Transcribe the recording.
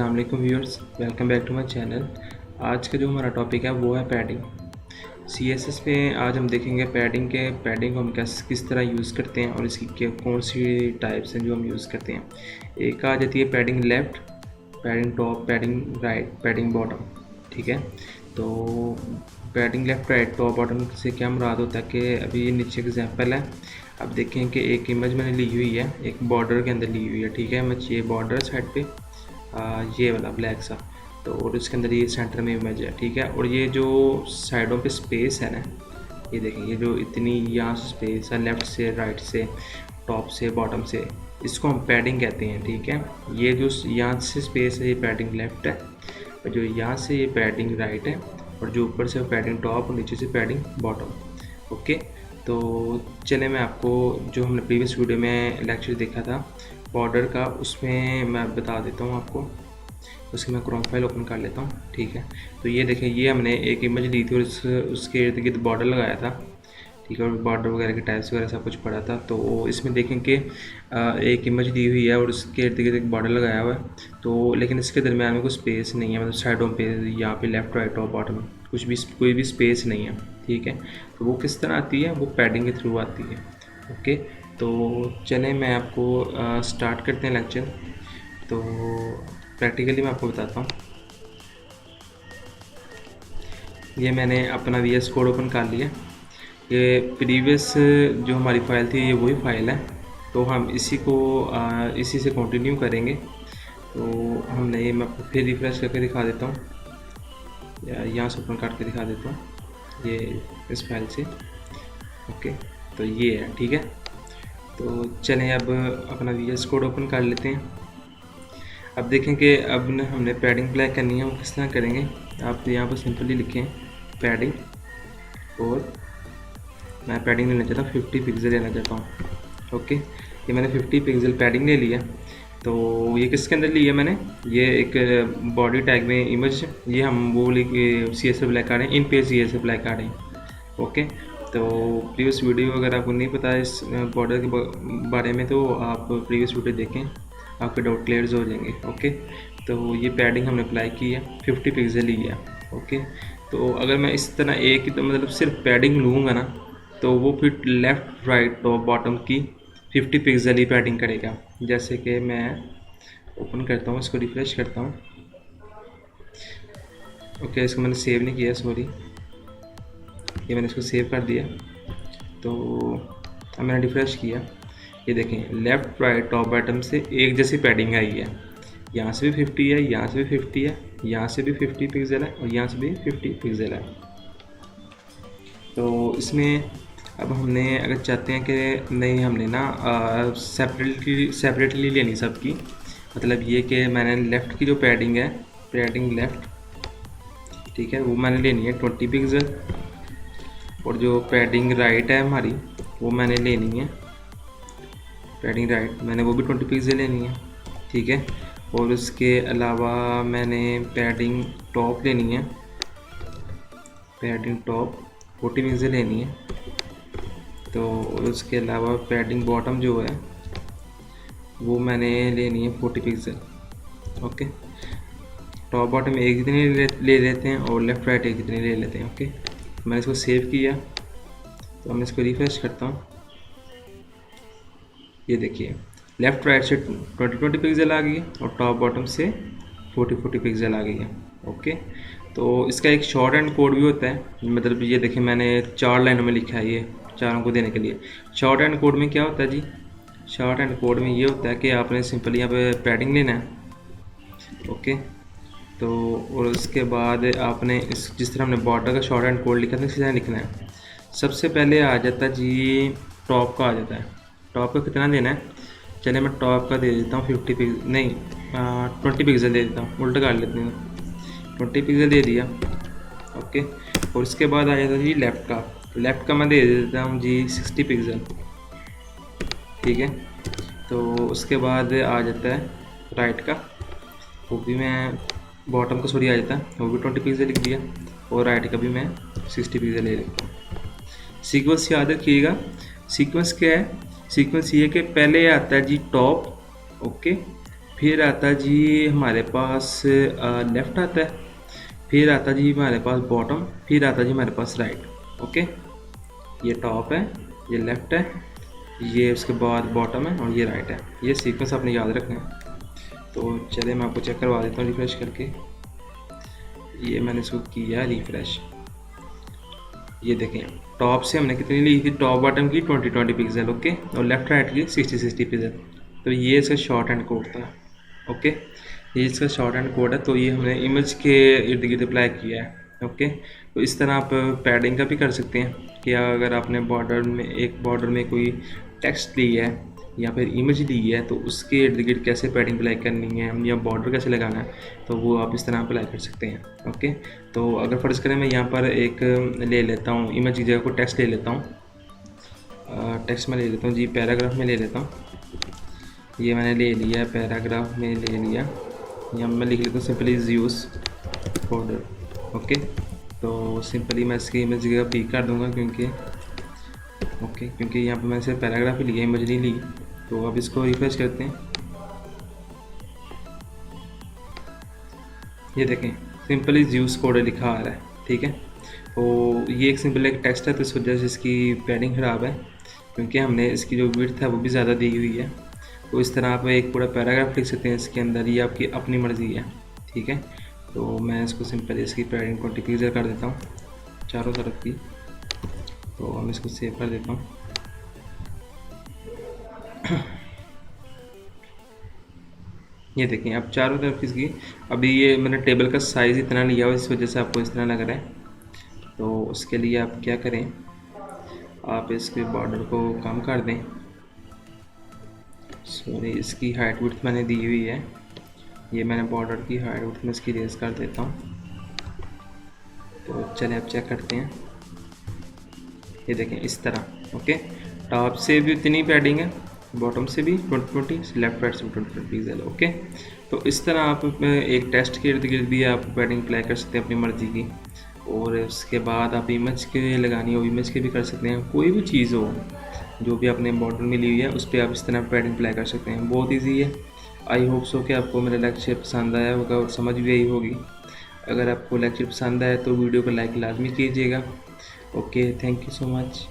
अस्सलाम वालेकुम viewers, welcome back to my channel. आज का जो हमारा टॉपिक है वो है पैडिंग। CSS में आज हम देखेंगे पैडिंग को हम किस तरह यूज़ करते हैं और इसकी कौन सी टाइप्स हैं जो हम यूज़ करते हैं। एक आ जाती है padding left, padding top, padding right, padding bottom. ठीक है, तो padding left, right, top, bottom से क्या मुराद होता है कि अभी ये नीचे एग्जांपल है। अब देखें कि एक इमेज मैंने ली हुई है, एक बॉर्डर के अंदर ली हुई है। ठीक है, मैं ये बॉर्डर साइड पे ये वाला ब्लैक सा, तो और इसके अंदर ये सेंटर में इमेज है। ठीक है, और ये जो साइडों पे स्पेस है ना, ये देखें, ये जो इतनी यहाँ से स्पेस है, लेफ़्ट से, राइट से, टॉप से, बॉटम से, इसको हम पैडिंग कहते हैं। ठीक है, ये जो यहाँ से स्पेस है ये पैडिंग लेफ़्ट है, और जो यहाँ से ये पैडिंग राइट है, और जो ऊपर से पैडिंग टॉप और नीचे से पैडिंग बॉटम। ओके, तो चले मैं आपको जो हमने प्रीवियस वीडियो में लेक्चर देखा था बॉर्डर का, उसमें मैं बता देता हूँ आपको। उसकी मैं क्रोम फाइल ओपन कर लेता हूँ। ठीक है, तो ये देखें, ये हमने एक इमेज ली थी और उसके इर्द गिर्द बॉर्डर लगाया था। ठीक है, और बॉर्डर वगैरह के टाइप्स वगैरह सब कुछ पड़ा था। तो इसमें देखें कि एक इमेज दी हुई है और उसके इर्द गिर्द एक बॉर्डर लगाया हुआ है, तो लेकिन इसके दरमियान में कोई स्पेस नहीं है, मतलब साइडों पे यहाँ पे लेफ़्ट, राइट, टॉप, बॉटम कोई भी स्पेस नहीं है। ठीक है, तो वो किस तरह आती है, वो पैडिंग के थ्रू आती है। ओके, तो चलें मैं आपको स्टार्ट करते हैं लेक्चर। तो प्रैक्टिकली मैं आपको बताता हूँ। ये मैंने अपना VS कोड ओपन कर लिया। ये प्रीवियस जो हमारी फ़ाइल थी ये वही फ़ाइल है, तो हम इसी से कंटिन्यू करेंगे। तो हमने ये, मैं आपको फिर रिफ्रेश करके दिखा देता हूँ, या यहाँ से ओपन करके दिखा देता हूँ ये इस फाइल से। ओके, तो ये है। ठीक है, तो चलें अब अपना VS कोड ओपन कर लेते हैं। अब देखें कि अब हमने पैडिंग अप्लाई करनी है, वो किस तरह करेंगे। आप यहाँ पर सिंपली लिखें पैडिंग, और मैं पैडिंग लेना चाहता हूँ 50 पिक्सल लेना चाहता हूँ। ओके, ये मैंने 50 पिक्सल पैडिंग ले लिया। तो ये किसके अंदर लिया मैंने, ये एक बॉडी टैग में इमेज, ये हम वो CSS अप्लाई कर रहे हैं, इन पेज CSS अप्लाई कर रहे हैं। ओके, तो प्रीवियस वीडियो अगर आपको नहीं पता है इस बॉर्डर के बारे में, तो आप प्रीवियस वीडियो देखें, आपके डाउट क्लियर हो जाएंगे। ओके, तो ये पैडिंग हमने अप्लाई की है, 50 पिक्सल ही है। ओके, तो अगर मैं इस तरह एक ही, तो मतलब सिर्फ पैडिंग लूँगा ना, तो वो फिर लेफ़्ट, राइट, टॉप, बॉटम की 50 पिक्सल ही पैडिंग करेगा। जैसे कि मैं ओपन करता हूँ, इसको रिफ्रेश करता हूँ। ओके, इसको मैंने सेव नहीं किया, सॉरी, ये मैंने इसको सेव कर दिया। तो अब मैंने रिफ्रेश किया, ये देखें, लेफ़्ट, राइट, टॉप, बॉटम से एक जैसी पैडिंग आई है। यहाँ से भी 50 है, यहाँ से भी 50 है, यहाँ से भी 50 पिक्सल है, और यहाँ से भी 50 पिक्सल है। तो इसमें अब हमने अगर चाहते हैं कि नहीं, हमने ना सेपरेटली लेनी सबकी, मतलब ये कि मैंने लेफ़्ट की जो पैडिंग है, पैडिंग लेफ़्ट, ठीक है, वो मैंने लेनी है 20 पिक्सल, और जो पैडिंग राइट है हमारी, वो मैंने लेनी है, पैडिंग राइट मैंने वो भी 20 पिक्सल लेनी है। ठीक है, और उसके अलावा मैंने पैडिंग टॉप लेनी है, पैडिंग टॉप 40 पिक्सल लेनी है। तो उसके अलावा पैडिंग बॉटम जो है वो मैंने लेनी है 40 पिक्सल। ओके, टॉप बॉटम एक जितनी ले लेते हैं, और लेफ़्ट राइट एक जितनी ले लेते हैं। ओके, मैंने इसको सेव किया, तो मैं इसको रिफ्रेश करता हूँ। ये देखिए, लेफ़्ट राइट से 20 पिक्सल आ गई है, और टॉप बॉटम से 40 पिक्सल आ गई है। ओके, तो इसका एक शॉर्ट एंड कोड भी होता है, मतलब ये देखिए मैंने 4 लाइनों में लिखा है, ये चारों को देने के लिए। शॉर्ट एंड कोड में क्या होता है जी, शॉर्ट एंड कोड में ये होता है कि आपने सिंपली यहाँ पे पैडिंग लेना है। ओके, तो और उसके बाद आपने इस जिस तरह हमने बॉर्डर का शॉर्ट एंड कोड लिखा था, इसी तरह लिखना है। सबसे पहले आ जाता है जी टॉप का, आ जाता है टॉप का कितना देना है। चलिए मैं टॉप का दे देता हूँ 50 पिक्सल, नहीं 20 पिक्सल दे देता हूँ, उल्टा कर लेते हैं, 20 पिक्सल दे दिया। ओके, और उसके बाद आ जाता है जी लेफ़्ट का, लेफ़्ट का मैं दे देता हूँ जी 60 पिक्सल। ठीक है, तो उसके बाद आ जाता है राइट का, वो भी मैं बॉटम का सॉरी आ जाता है, वो भी 20 पिक्सल लिख दिया, और राइट का भी मैं 60 पिक्सल ले लेता हूँ। सीक्वेंस याद रखिएगा, सीक्वेंस क्या है, सीक्वेंस ये कि पहले आता है जी टॉप, ओके, फिर आता जी हमारे पास लेफ़्ट आता है, फिर आता जी हमारे पास बॉटम, फिर आता जी हमारे पास राइट। ओके, ये टॉप है, ये लेफ़्ट है, ये उसके बाद बॉटम है और ये राइट है। ये सीक्वेंस आपने याद रखना है। तो चलिए मैं आपको चेक करवा देता हूँ रिफ़्रेश करके। ये मैंने इसको किया रिफ़्रेश, ये देखें टॉप से हमने कितनी ली थी, टॉप बॉटम की 20-20 पिक्सल। ओके, और लेफ़्ट राइट की 60-60 पिक्सल। तो ये इसका शॉर्ट हैंड कोड था। ओके, ये इसका शॉर्ट हैंड कोड है। तो ये हमने इमेज के इर्द गिर्द अप्लाई किया है। ओके, तो इस तरह आप पैडिंग का भी कर सकते हैं कि अगर आपने बॉर्डर में एक बॉर्डर में कोई टेक्स्ट ली है या फिर इमेज ली है तो उसके इर्द गिर्द कैसे पैडिंग अप्लाई करनी है या बॉर्डर कैसे लगाना है, तो वो आप इस तरह अप्लाई कर सकते हैं। ओके, तो अगर फ़र्ज़ करें मैं यहाँ पर एक ले लेता हूँ, इमेज की जगह को टेक्स्ट ले लेता हूँ, टेक्स्ट में ले लेता हूँ जी, पैराग्राफ में ले लेता हूँ। ये मैंने ले लिया, पैराग्राफ में ले लिया। यहाँ मैं लिख लेता हूँ सिंपली यूज़ बॉर्डर। ओके, तो सिंपली मैं इसकी इमेज की जगह पी कर दूँगा क्योंकि यहाँ पे मैंने सिर्फ पैराग्राफ ही लिया, इमेज नहीं ली। तो अब इसको रिफ्रेश करते हैं। ये देखें सिंपली यूज़ कोड लिखा आ रहा है। ठीक है, तो ये एक सिंपल एक टेक्स्ट है, तो इस वजह से इसकी पैडिंग ख़राब है क्योंकि हमने इसकी जो विड्थ है वो भी ज़्यादा दी हुई है। तो इस तरह आप एक पूरा पैराग्राफ लिख सकते हैं इसके अंदर, ये आपकी अपनी मर्ज़ी है। ठीक है, तो मैं इसको सिंपली इसकी पैडिंग को डिक्रीज़र कर देता हूँ चारों तरफ की। तो हम इसको सेव कर देता हूँ। ये देखें अब चारों तरफ इसकी, अभी ये मैंने टेबल का साइज़ इतना लिया हुआ इस वजह से आपको इस तरह लग रहा है। तो उसके लिए आप क्या करें, आप इसके बॉर्डर को कम कर दें। सॉरी, इसकी हाइट विड्थ मैंने दी हुई है, ये मैंने बॉर्डर की हाइट विड्थ में इसकी रेज कर देता हूँ। तो चलिए अब चेक करते हैं। ये देखें इस तरह। ओके, टॉप से भी उतनी पैडिंग है, बॉटम से भी 20-20, लेफ्ट राइट से 20-20 पिक्सल। ओके, तो इस तरह आप एक टेस्ट के इर्द गिर्द भी आप पैडिंग अप्लाई कर सकते हैं अपनी मर्ज़ी की। और उसके बाद आप इमेज के लगानी हो इमेज के भी कर सकते हैं, कोई भी चीज़ हो जो भी आपने बॉर्डर में ली हुई है उस पर आप इस तरह पैडिंग अप्लाई कर सकते हैं। बहुत ईजी है। आई होप सो कि आपको मेरा लेक्चर पसंद आया होगा और समझ भी आई होगी। अगर आपको लेक्चर पसंद आया तो वीडियो को लाइक लाजमी कीजिएगा। Okay, thank you so much.